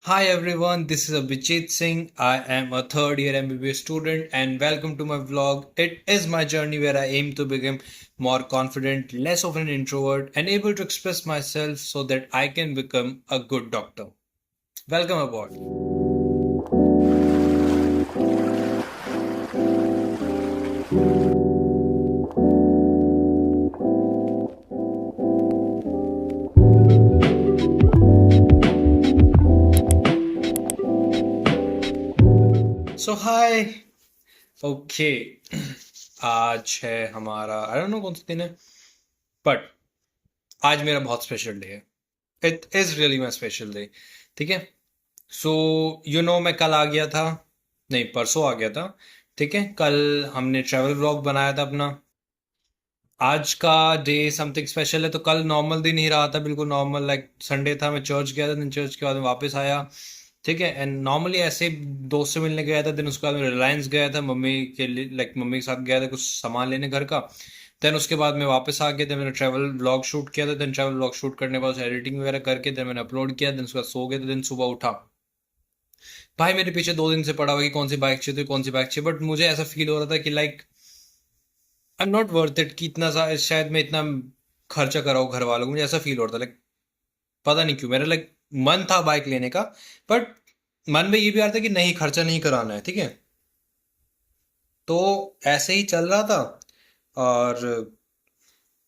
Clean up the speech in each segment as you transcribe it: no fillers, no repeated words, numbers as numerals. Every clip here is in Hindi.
Hi everyone, this is Abhijit Singh. I am a third year MBBS student and welcome to my vlog. It is my journey where I aim to become more confident, less of an introvert, and able to express myself so that I can become a good doctor. Welcome aboard. So hi. Okay. आज है हमारा आई डोंट नो कौन सा दिन है बट आज मेरा बहुत स्पेशल डे है. It is really my special day. ठीक है. सो मैं कल आ गया था. नहीं, परसों आ गया था. ठीक है. कल हमने ट्रैवल व्लॉग बनाया था अपना. आज का डे समथिंग स्पेशल है. तो कल नॉर्मल दिन ही रहा था, बिल्कुल नॉर्मल. लाइक संडे था, मैं चर्च गया था, दिन चर्च के बाद मैं वापस आया. ठीक है. एंड नॉर्मली ऐसे दोस्त से मिलने गया था. दिन उसके बाद मैं रिलायंस गया था मम्मी के लिए, लाइक मम्मी के साथ गया था कुछ सामान लेने घर का. देन उसके बाद मैं वापस आ गया था. मैंने ट्रैवल व्लॉग शूट किया था. देन ट्रैवल व्लॉग शूट करने के बाद एडिटिंग वगैरह करके देन मैंने अपलोड किया. देन उसके बाद सो गया था. दिन सुबह उठा, भाई मेरे पीछे 2 दिन से पड़ा हुआ कि कौन सी बाइक चाहिए, तो कौन सी बाइक चाहिए. बट मुझे ऐसा फील हो रहा था कि like I am not worth it, कि इतना शायद मैं इतना खर्चा कराऊँ घर वालों को. मुझे ऐसा फील हो रहा था. लाइक पता नहीं क्यों मेरा लाइक मन था बाइक लेने का. बट मन में ये भी आ रहा था कि नहीं, खर्चा नहीं कराना है. ठीक है. तो ऐसे ही चल रहा था. और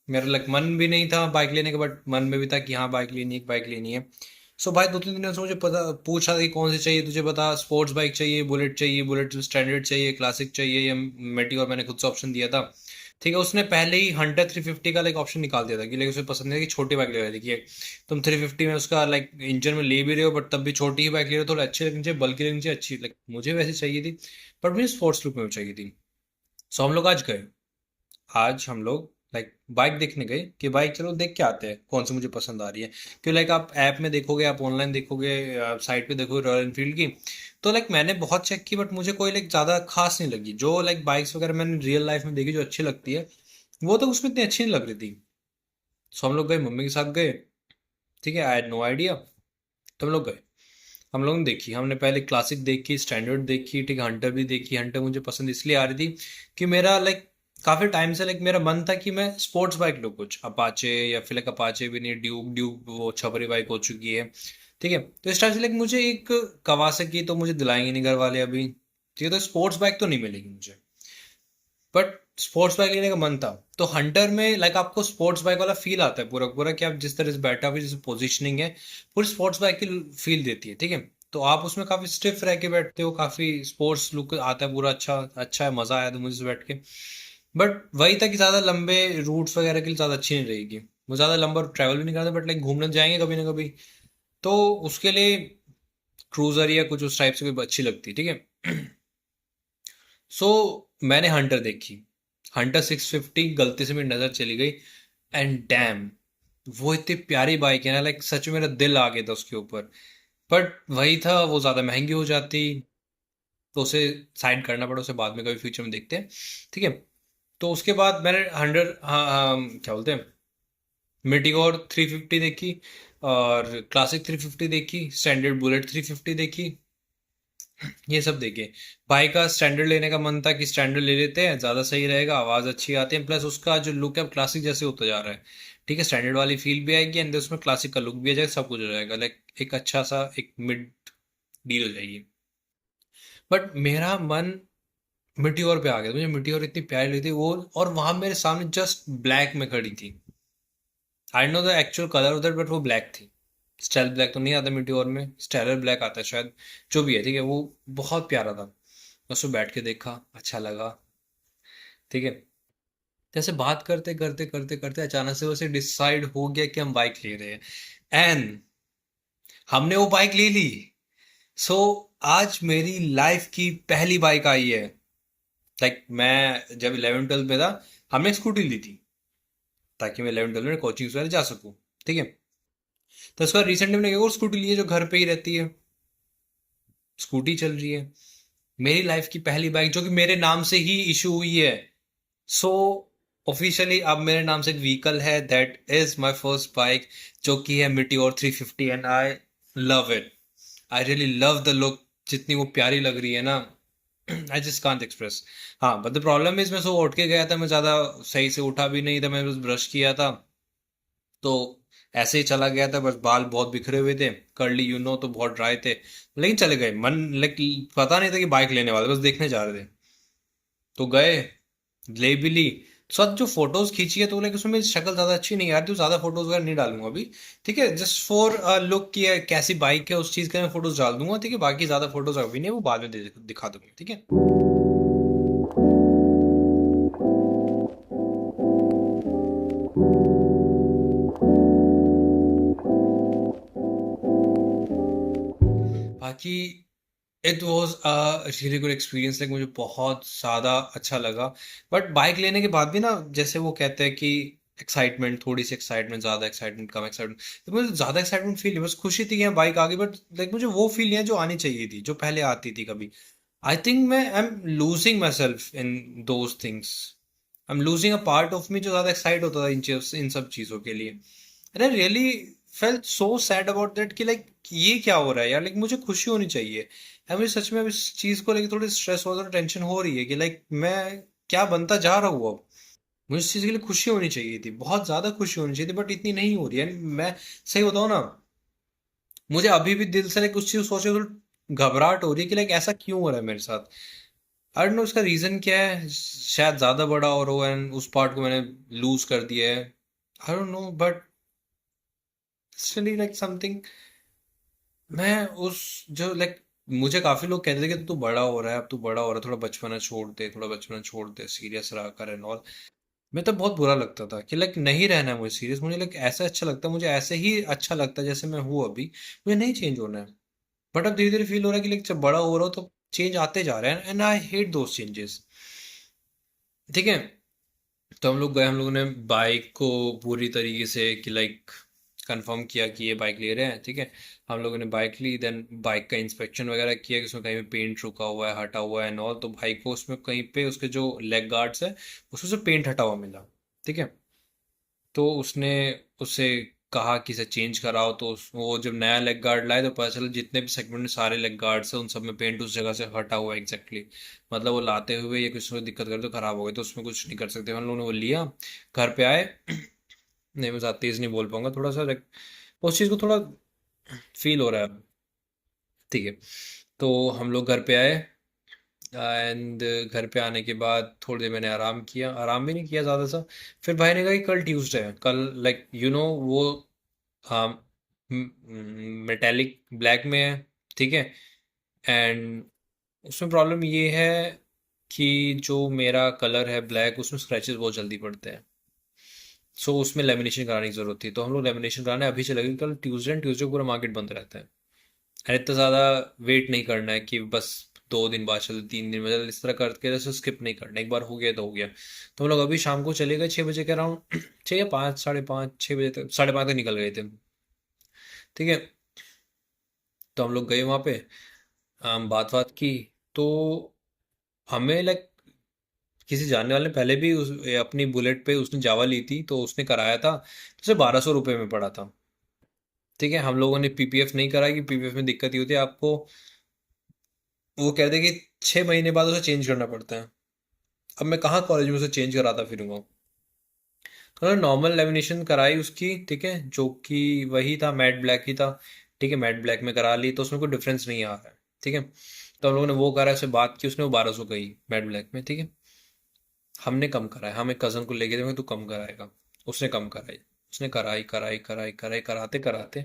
मेरा लाइक मन भी नहीं था बाइक लेने का, बट मन में भी था कि हाँ बाइक लेनी है, बाइक लेनी है. सो भाई 2-3 दिनों से मुझे पता पूछा था कि कौन सी चाहिए तुझे, बता. स्पोर्ट्स बाइक चाहिए, बुलेट चाहिए, बुलेट स्टैंडर्ड चाहिए, क्लासिक चाहिए या मेटी, और मैंने खुद से ऑप्शन दिया था. ठीक है. उसने पहले ही हंटर 350 का लाइक ऑप्शन निकाल दिया था कि लाइक उसे पसंद है कि छोटी बाइक ले रहा है. देखिए, तुम 350 में उसका लाइक इंजन में ले भी रहे हो, बट तब भी छोटी ही बाइक ले रहे हो. थोड़ा अच्छी लगनी चाहिए, बल्कि लगनी चाहिए, अच्छी. लाइक मुझे वैसी चाहिए थी, बट मुझे स्पोर्ट्स लुक में चाहिए थी. सो हम लोग आज गए. आज हम लोग लाइक बाइक देखने गए कि बाइक चलो देख के आते हैं कौन सी मुझे पसंद आ रही है. क्यों, लाइक आप ऐप में देखोगे, आप ऑनलाइन देखोगे, साइट पे देखोगे रॉयल एनफील्ड की, तो लाइक मैंने बहुत चेक की, बट मुझे कोई लाइक ज़्यादा खास नहीं लगी. जो लाइक बाइक्स वगैरह मैंने रियल लाइफ में देखी जो अच्छी लगती है, वो तो उसमें इतनी अच्छी नहीं लग रही थी. सो हम लोग गए, मम्मी के साथ गए. ठीक है. I had no idea. तो हम लोग गए. हम लोगों ने देखी. हमने पहले क्लासिक देखी, स्टैंडर्ड देखी, ठीक है, हंटर भी देखी. हंटर मुझे पसंद इसलिए आ रही थी कि मेरा लाइक काफी टाइम से लाइक मेरा मन था कि मैं स्पोर्ट्स बाइक लूँ, कुछ अपाचे, या फिर लाइक अपाचे भी नहीं, ड्यूक ड्यूक वो छपरी बाइक हो चुकी है. ठीक है. तो इस टाइप से लाइक मुझे एक कवासाकी तो मुझे दिलाएंगे नहीं घर वाले अभी. ठीक है. तो स्पोर्ट्स बाइक तो नहीं मिलेगी मुझे, बट स्पोर्ट्स बाइक लेने का मन था. तो हंटर में लाइक आपको स्पोर्ट्स बाइक वाला फील आता है पूरा पूरा, कि आप जिस तरह से बैठा हुआ, जैसे पोजीशनिंग है, पूरी स्पोर्ट्स बाइक की फील देती है. ठीक है. तो आप उसमें काफी स्टिफ रह के बैठते हो, काफी स्पोर्ट्स लुक आता है पूरा. अच्छा अच्छा है, मजा आया था मुझे बैठ के. बट वही था कि ज्यादा लंबे रूट्स वगैरह के लिए ज्यादा अच्छी नहीं रहेगी. वो ज्यादा लंबा ट्रैवल भी नहीं करते, बट लाइक घूमने जाएंगे कभी ना कभी, तो उसके लिए क्रूजर या कुछ उस टाइप से कोई अच्छी लगती है. ठीक है. सो मैंने हंटर देखी. हंटर 650 गलती से मेरी नज़र चली गई. एंड डैम, वो इतनी प्यारी बाइक है ना, लाइक सच में मेरा दिल आ गया था उसके ऊपर. बट वही था, वो ज़्यादा महंगी हो जाती, तो उसे साइड करना पड़ा. उसे बाद में कभी फ्यूचर में देखते हैं. ठीक है. तो उसके बाद मैंने हंड्रेड, हाँ हाँ, क्या बोलते हैं, मेटियोर 350 देखी, और क्लासिक 350 देखी, स्टैंडर्ड बुलेट 350 देखी. ये सब देखे. भाई का स्टैंडर्ड लेने का मन था कि स्टैंडर्ड ले लेते हैं, ज़्यादा सही रहेगा, आवाज़ अच्छी आती है, प्लस उसका जो लुक है क्लासिक जैसे होता जा रहा है. ठीक है. स्टैंडर्ड वाली फील भी आएगी, एंड उसमें क्लासिक का लुक भी आ जाएगा, सब कुछ हो जाएगा. लाइक एक अच्छा सा एक मिड डील हो जाएगी. बट मेरा मन मिट्योर पे आ गया. मुझे मिट्योर इतनी प्यारी लगी थी वो, और वहां मेरे सामने जस्ट ब्लैक में खड़ी थी. I know the actual colour of that, but वो ब्लैक थी. स्टेल ब्लैक तो नहीं आता मिट्योर में, स्टेलर ब्लैक आता है शायद, जो भी है. ठीक है. वो बहुत प्यारा था. उसको बैठ के देखा, अच्छा लगा. ठीक है. जैसे बात करते करते करते करते अचानक से वैसे डिसाइड हो गया कि हम बाइक ले रहे हैं. एंड हमने वो बाइक ले ली. सो आज मेरी लाइफ की पहली बाइक आई है. लाइक मैं जब 11th 12th में था, हमने स्कूटी ली थी, ताकि मैं 11th 12th में कोचिंग वगैरह जा सकूँ. ठीक है. तो उसके बाद रिसेंटली मैंने एक और स्कूटी ली है जो घर पे ही रहती है. स्कूटी चल रही है. मेरी लाइफ की पहली बाइक जो कि मेरे नाम से ही इशू हुई है. सो ऑफिशियली अब मेरे नाम से एक व्हीकल है. That is my first bike, जो कि है Meteor 350, and I love it. I really love the look, जितनी वो प्यारी लग रही है ना, आई जस्ट कांट एक्सप्रेस। हाँ, बट द प्रॉब्लम इज मैं सुबह उठ के गया था, मैं ज़्यादा सही से उठा भी नहीं था, मैंने बस ब्रश किया था, तो ऐसे ही चला गया था, बस बाल बहुत बिखरे हुए थे, कर्ली तो बहुत ड्राई थे, लेकिन चले गए मन, लाइक पता नहीं था कि बाइक लेने वाले, बस देखने जा रहे थे, तो गए, ले भी ली। सच जो फोटोज खींची है तो लाइक उसमें मेरी शक्ल ज्यादा अच्छी नहीं आ रही, तो ज्यादा फोटोज वगैरह नहीं डालूंगा अभी। ठीक है, जस्ट फॉर लुक की है कैसी बाइक है, उस चीज के मैं फोटोज डाल दूंगा। ठीक है, बाकी ज्यादा फोटोज अभी नहीं, वो बाद में दिखा दूंगा। ठीक है। बाकी it was a really good experience, like मुझे बहुत ज़्यादा अच्छा लगा। बट बाइक लेने के बाद भी ना, जैसे वो कहते हैं कि एक्साइटमेंट, थोड़ी सी एक्साइटमेंट, ज़्यादा एक्साइटमेंट, कम एक्साइटमेंट, तो मुझे ज़्यादा एक्साइटमेंट फील नहीं, बस खुशी थी कि यहाँ बाइक आ गई, बट लाइक मुझे वो फील नहीं है जो आनी चाहिए थी, जो पहले आती थी कभी। आई थिंक मैं I am losing my self in those things, I am losing a part of me जो ज़्यादा एक्साइट होता था इन सब चीज़ों के लिए। And I really felt so sad about that कि लाइक ये क्या हो रहा है यार, लाइक मुझे खुशी होनी चाहिए। है, मुझे सच में अब इस चीज को लेकर थोड़ी स्ट्रेस हो रहा है, टेंशन हो रही है कि लाइक मैं क्या बनता जा रहा हूँ अब। मुझे इस चीज के लिए खुशी होनी चाहिए थी, बहुत ज्यादा खुशी होनी चाहिए थी, बट इतनी नहीं हो रही है। मैं सही बताऊँ ना, मुझे अभी भी दिल से लाइक उस चीज सोच के थोड़ी घबराहट हो रही है कि लाइक ऐसा क्यों हो रहा है मेरे साथ। आई डोंट नो उसका रीजन क्या है, शायद ज्यादा बड़ा और हो एंड उस पार्ट को मैंने लूज कर दिया है। I don't know, but still like something, मैं उस जो लाइक मुझे काफी लोग कहते थे कि तू बड़ा हो रहा है, अब तू बड़ा हो रहा है, थोड़ा बचपना छोड़ दे, थोड़ा बचपना छोड़ दे, सीरियस रहा कर एंड ऑल। मैं तो बहुत बुरा लगता था कि लाइक नहीं रहना है मुझे सीरियस, मुझे लाइक ऐसा अच्छा लगता है, मुझे ऐसे ही अच्छा लगता है जैसे मैं हूँ अभी, मुझे नहीं चेंज होना है। बट अब धीरे धीरे फील हो रहा है कि लाइक जब बड़ा हो रहा हो तो चेंज आते जा रहे हैं, and I hate those changes. ठीक है, तो हम लोग गए, हम लोगों ने बाइक को पूरी तरीके से कि लाइक कंफर्म किया कि ये बाइक ले रहे हैं। ठीक है, हम लोगों ने बाइक ली, देन बाइक का इंस्पेक्शन वगैरह किया कि उसमें कहीं पे पेंट रुका हुआ है, हटा हुआ है एंड ऑल, तो भाई को उसमें कहीं पे उसके जो लेग गार्ड्स है उसमें से पेंट हटा हुआ मिला। ठीक है, तो उसने उससे कहा कि इसे चेंज कराओ, तो वो जब नया लेग गार्ड लाए तो पता चला जितने भी सेगमेंट में सारे लेग गार्ड्स हैं उन सब में पेंट उस जगह से हटा हुआ है एग्जैक्टली। मतलब वो लाते हुए ये कुछ दिक्कत करे तो खराब हो गए, तो उसमें कुछ नहीं कर सकते। हम लोगों ने वो लिया, घर पे आए। नहीं, मैं ज़्यादा तेज़ नहीं बोल पाऊंगा, थोड़ा सा उस चीज़ को थोड़ा फील हो रहा है। ठीक है, तो हम लोग घर पे आए, एंड घर पे आने के बाद थोड़ी देर मैंने आराम किया, आराम भी नहीं किया ज़्यादा सा। फिर भाई ने कहा कि कल ट्यूसडे है, कल लाइक वो मेटेलिक ब्लैक में है। ठीक है, एंड उसमें प्रॉब्लम ये है कि जो मेरा कलर है ब्लैक, उसमें स्क्रैचेस बहुत जल्दी पड़ते हैं। सो उसमें लेमिनेशन कराने की जरूरत थी, तो हम लोग लेमिनेशन कराने अभी चले गए, कल ट्यूसडे, ट्यूसडे पूरा मार्केट बंद रहता है। अरे इतना ज़्यादा वेट नहीं करना है कि बस 2 दिन बाद चल, 3 दिन बाद चल, इस तरह करके जैसे स्किप नहीं करना, एक बार हो गया तो हो गया। तो हम लोग अभी शाम को चले गए 6 बजे के अराउंड, 6 या 5, 5:30, 6 बजे तक, 5:30 तक निकल गए थे। ठीक है, तो हम लोग गए वहाँ पे, बात बात की, तो हमें लाइक किसी जानने वाले ने पहले भी अपनी बुलेट पे उसने जावा ली थी, तो उसने कराया था, तो उसे 1200 रुपये में पड़ा था। ठीक है, हम लोगों ने पीपीएफ नहीं कराया कि पीपीएफ में दिक्कत ही होती है आपको, वो कहते हैं कि 6 महीने बाद उसे चेंज करना पड़ता है। अब मैं कहाँ कॉलेज में उसे चेंज कराता फिरूंगा। तो नॉर्मल लेमिनेशन कराई उसकी, ठीक है, जो कि वही था, मैट ब्लैक ही था। ठीक है, मैट ब्लैक में करा ली, तो उसमें कोई डिफरेंस नहीं आ रहा है। ठीक है, तो हम लोगों ने वो करा, उससे बात की, उसने वो 1200 कही मैट ब्लैक में। ठीक है, हमने कम कराया, हम एक कज़न को लेके थे, तू कम कराएगा। उसने कम कराई, उसने कराई कराई कराई कराई, कराते कराते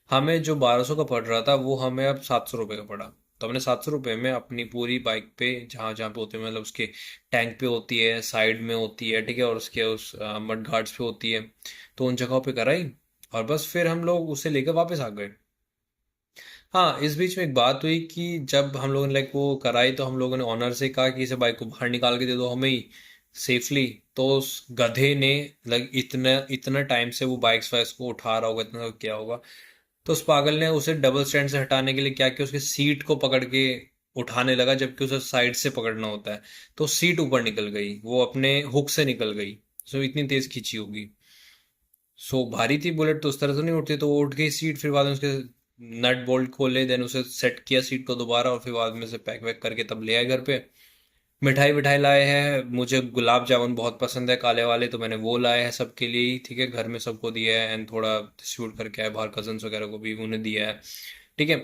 हमें जो 1200 का पड़ रहा था वो हमें अब 700 रुपये का पड़ा। तो हमने 700 रुपये में अपनी पूरी बाइक पे, जहाँ जहाँ पे होते हैं, मतलब उसके टैंक पे होती है, साइड में होती है, ठीक है, और उसके उस मड गार्ड्स पे होती है, तो उन जगहों पे कराई, और बस फिर हम लोग उसे लेकर वापस आ गए। हाँ, इस बीच में एक बात हुई कि जब हम लोगों ने लाइक वो कराई, तो हम लोगों ने ऑनर से कहा कि इसे बाइक को बाहर निकाल के दे दो हमें ही सेफली। तो उस गधे ने लाइक इतना इतना टाइम से वो बाइक्स वाइक्स को उठा रहा होगा, इतना क्या होगा, तो उस पागल ने उसे डबल स्टैंड से हटाने के लिए क्या किया, उसकी सीट को पकड़ के उठाने लगा, जबकि उसे साइड से पकड़ना होता है। तो सीट ऊपर निकल गई, वो अपने हुक से निकल गई। सो इतनी तेज खींची होगी। सो भारी थी बुलेट, तो उस तरह से नहीं उठती, तो वो उठ गई सीट, फिर बाद में उसके नट बोल्ट खोले, देन उसे सेट किया सीट को दोबारा, और फिर बाद में से पैक वैक करके तब ले आए घर पे। मिठाई विठाई लाए हैं, मुझे गुलाब जामुन बहुत पसंद है काले वाले, तो मैंने वो लाए हैं सबके लिए ही, ठीक है, घर में सबको दिया है, एंड थोड़ा डिस्ट्रीब्यूट करके आए बाहर, कजन्स वगैरह को भी उन्हें दिया है, ठीक है।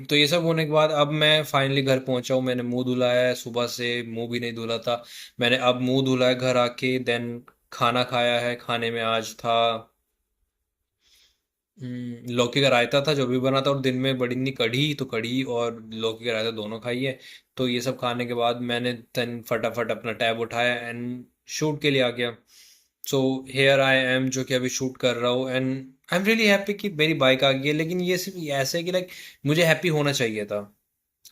तो ये सब होने के बाद अब मैं फाइनली घर पहुंचा हूँ, मैंने मुंह धुलाया है, सुबह से मुंह भी नहीं धुला था, मैंने अब मुंह धुला है घर आके, देन खाना खाया है। खाने में आज था लौकी का रायता था जो भी बना था, और दिन में बड़ी नहीं कढ़ी, तो कढ़ी और लौकी का रायता दोनों खाई है। तो ये सब खाने के बाद मैंने तन फटाफट अपना टैब उठाया एंड शूट के लिए आ गया। सो हेयर आई एम, जो कि अभी शूट कर रहा हूँ, and I am really happy कि मेरी बाइक आ गई है। लेकिन ये सिर्फ ऐसे है कि लाइक मुझे हैप्पी होना चाहिए था,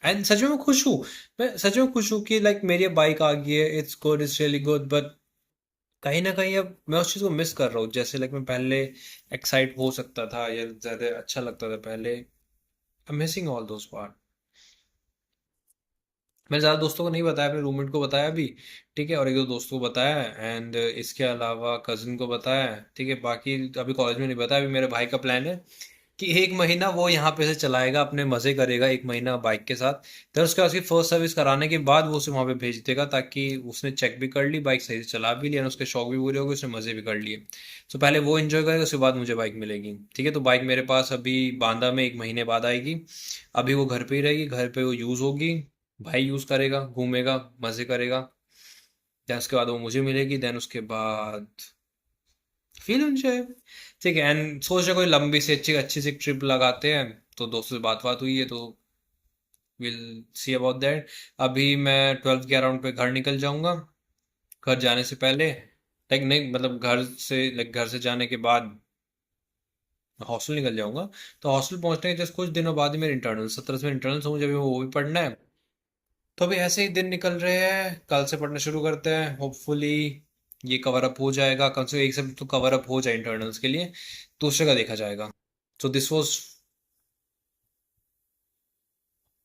एंड सच में मैं खुश हूँ। मैं सच में खुश हूँ कि लाइक मेरी बाइक आ गई है, it's good, it's really good, but कहीं ना कहीं अब मैं उस चीज़ को मिस कर रहा हूँ, जैसे लाइक मैं पहले एक्साइट हो सकता था या ज़्यादा अच्छा लगता था पहले। I missing all those part. मैंने ज़्यादा दोस्तों को नहीं बताया, अपने रूममेट को बताया अभी, ठीक है, और एक दो दोस्तों को बताया, एंड इसके अलावा कज़न को बताया, ठीक है। बाकी अभी कॉलेज में नहीं बताया। अभी मेरे भाई का प्लान है कि एक महीना वो यहाँ पे से चलाएगा, अपने मज़े करेगा एक महीना बाइक के साथ, फिर उसके बाद उसकी फर्स्ट सर्विस कराने के बाद वो उसे वहाँ पे भेज देगा, ताकि उसने चेक भी कर ली, बाइक सही से चला भी लिया, और उसके शौक भी पूरे हो गए, उसने मज़े भी कर लिए। तो पहले वो एंजॉय करेगा, उसके बाद मुझे बाइक मिलेगी, ठीक है। तो बाइक मेरे पास अभी बांदा में एक महीने बाद आएगी। अभी वो घर पे ही रहेगी, घर पे वो यूज़ होगी, भाई यूज़ करेगा, घूमेगा, मज़े करेगा। देन उसके बाद वो मुझे मिलेगी, देन उसके बाद फील एंजॉय, ठीक है। एंड सोच रहे कोई लंबी सी अच्छी सी ट्रिप लगाते हैं, तो दोस्तों से बात बात हुई है, तो विल सी अबाउट दैट। अभी मैं 12 के अराउंड पे घर निकल जाऊंगा। घर जाने से पहले लाइक नहीं, मतलब घर से, लाइक घर से जाने के बाद हॉस्टल निकल जाऊंगा। तो हॉस्टल पहुंचने के जस्ट कुछ दिनों बाद ही मेरे इंटरनल, 17 से इंटरनल हो, जब वो भी पढ़ना है। तो अभी ऐसे ही दिन निकल रहे हैं, कल से पढ़ना शुरू करते हैं, होपफुली ये कवर अप हो जाएगा, कम से कम एक सब तो कवर अप हो जाए इंटरनल्स के लिए, दूसरे का देखा जाएगा। So this was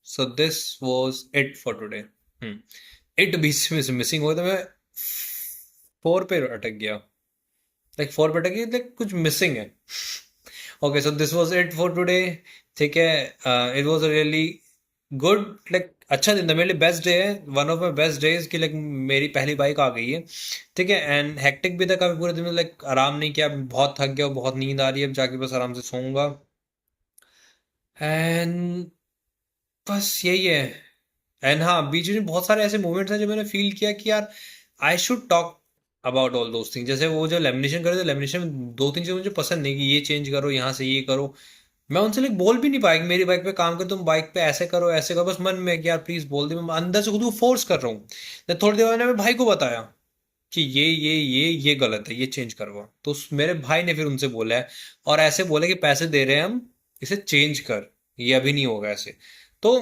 so this was it for today. It बीच में से मिसिंग हो गया, तो मैं 4 पे अटक गया, लाइक 4 पे अटक गया, लाइक कुछ मिसिंग है। Okay, so this was it for today, ठीक है। It was really good, like अच्छा दिन था मेरे लिए, बेस्ट डे है, one of my best days कि लाइक मेरी पहली बाइक आ गई है, ठीक है। एंड हेक्टिक भी था काफी पूरे दिन में, लाइक आराम नहीं किया, बहुत थक गया, बहुत नींद आ रही है, अब जाके बस आराम से सोऊंगा, एंड बस यही है। एंड हाँ, बीच में बहुत सारे ऐसे मोमेंट्स हैं जो मैंने फील किया कि यार I should talk about all those thing. जैसे वो जो लेमिनेशन करे थे, लेमिनेशन में दो तीन चीज़ें मुझे पसंद नहीं, कि ये चेंज करो, यहाँ से ये करो, मैं उनसे लाइक बोल भी नहीं पाया कि मेरी बाइक पे काम कर, तुम बाइक पे ऐसे करो ऐसे करो, बस मन में कि यार प्लीज बोल दे, मैं अंदर से खुद को फोर्स कर रहा हूँ। तो थोड़ी देर बाद मैंने भाई को बताया कि ये गलत है, ये चेंज करवा, तो मेरे भाई ने फिर उनसे बोला है, और ऐसे बोले कि पैसे दे रहे हैं हम, इसे चेंज कर, ये अभी नहीं होगा ऐसे। तो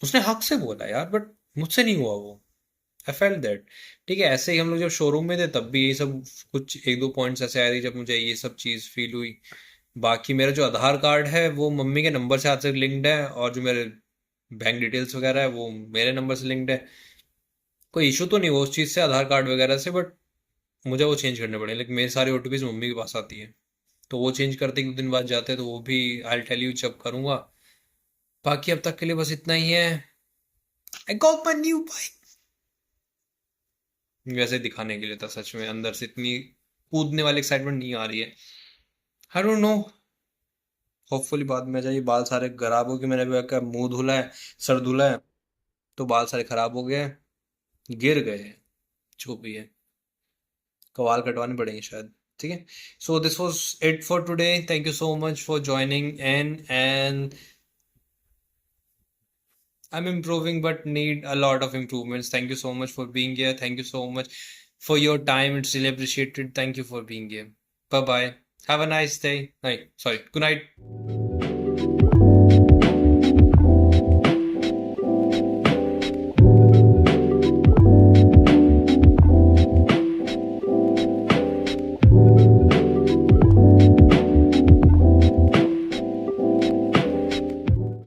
उसने हक से बोला यार, बट मुझसे नहीं हुआ वो, आई फेल्ट दैट, ठीक है। ऐसे ही हम लोग जब शोरूम में थे, तब भी यही सब कुछ एक दो पॉइंट्स ऐसे आए थे जब मुझे ये सब चीज़ फील हुई। बाकी मेरा जो आधार कार्ड है वो मम्मी के नंबर से आज तक लिंक्ड है, और जो मेरे बैंक डिटेल्स वगैरह है वो मेरे नंबर से लिंक्ड है। कोई इशू तो नहीं हुआ उस चीज़ से, आधार कार्ड वगैरह से, बट मुझे वो चेंज करने पड़े, लेकिन मेरी सारी ओटीपीज मम्मी के पास आती है, तो वो चेंज करते एक दो दिन बाद जाते हैं, तो वो भी आई टेल यू जब करूँगा। बाकी अब तक के लिए बस इतना ही है। I got my new bike, वैसे दिखाने के लिए था, सच में अंदर से इतनी कूदने वाली एक्साइटमेंट नहीं आ रही है। आई डोंट नो, होपफुली बाद में जाइए, बाल सारे खराब हो गए, मैंने भी क्या मुंह धुला है, सर धुला है, तो बाल सारे खराब हो गए हैं, गिर गए हैं, जो भी है, कवाल कटवाने पड़ेंगे शायद, ठीक है। सो this was it for today, thank you so much for joining and I'm improving but need a lot of improvements. Thank you so much for being here. Thank you so much for your time. It's really appreciated. Thank you for being here. Bye bye. Have a nice day. Night. Sorry. Good night.